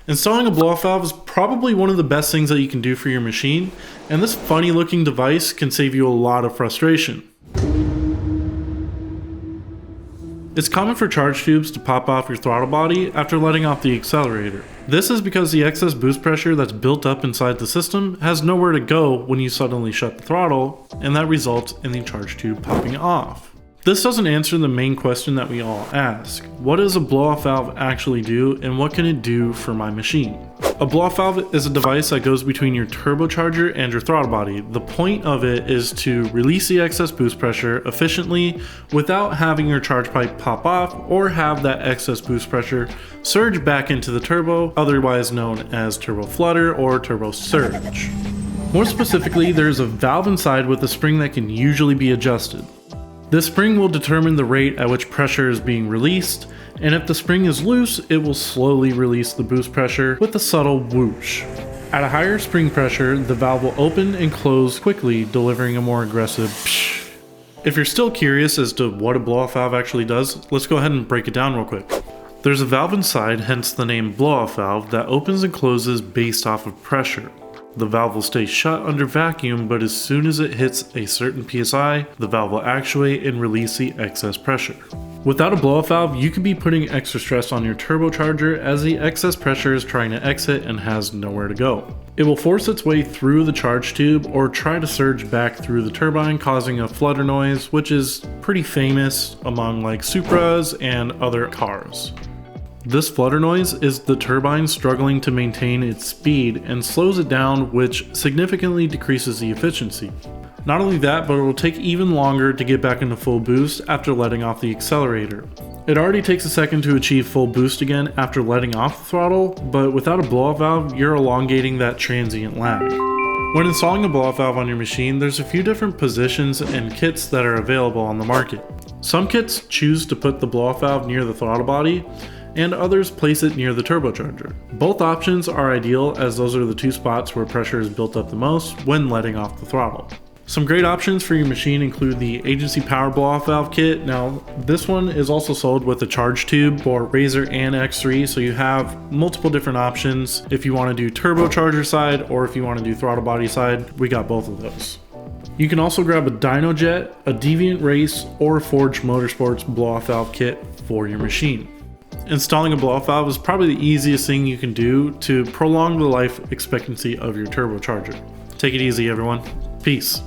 Installing a blow-off valve is probably one of the best things that you can do for your machine, and this funny looking device can save you a lot of frustration. It's common for charge tubes to pop off your throttle body after letting off the accelerator. This is because the excess boost pressure that's built up inside the system has nowhere to go when you suddenly shut the throttle, and that results in the charge tube popping off. This doesn't answer the main question that we all ask. What does a blow-off valve actually do, and what can it do for my machine? A blow-off valve is a device that goes between your turbocharger and your throttle body. The point of it is to release the excess boost pressure efficiently without having your charge pipe pop off or have that excess boost pressure surge back into the turbo, otherwise known as turbo flutter or turbo surge. More specifically, there's a valve inside with a spring that can usually be adjusted. This spring will determine the rate at which pressure is being released, and if the spring is loose, it will slowly release the boost pressure with a subtle whoosh. At a higher spring pressure, the valve will open and close quickly, delivering a more aggressive psh. If you're still curious as to what a blow-off valve actually does, let's go ahead and break it down real quick. There's a valve inside, hence the name blow-off valve, that opens and closes based off of pressure. The valve will stay shut under vacuum, but as soon as it hits a certain PSI, the valve will actuate and release the excess pressure. Without a blow-off valve, you could be putting extra stress on your turbocharger as the excess pressure is trying to exit and has nowhere to go. It will force its way through the charge tube or try to surge back through the turbine, causing a flutter noise, which is pretty famous among like Supras and other cars. This flutter noise is the turbine struggling to maintain its speed and slows it down, which significantly decreases the efficiency. Not only that, but it will take even longer to get back into full boost after letting off the accelerator. It already takes a second to achieve full boost again after letting off the throttle, but without a blow-off valve, you're elongating that transient lag. When installing a blow-off valve on your machine, there's a few different positions and kits that are available on the market. Some kits choose to put the blow-off valve near the throttle body, and others place it near the turbocharger. Both options are ideal as those are the two spots where pressure is built up the most when letting off the throttle. Some great options for your machine include the Agency Power Blow-Off Valve Kit. Now, this one is also sold with a charge tube for Razor and X3, so you have multiple different options. If you want to do turbocharger side or if you want to do throttle body side, we got both of those. You can also grab a Dyno Jet, a Deviant Race, or a Forged Motorsports Blow-Off Valve Kit for your machine. Installing a blow-off valve is probably the easiest thing you can do to prolong the life expectancy of your turbocharger. Take it easy, everyone. Peace.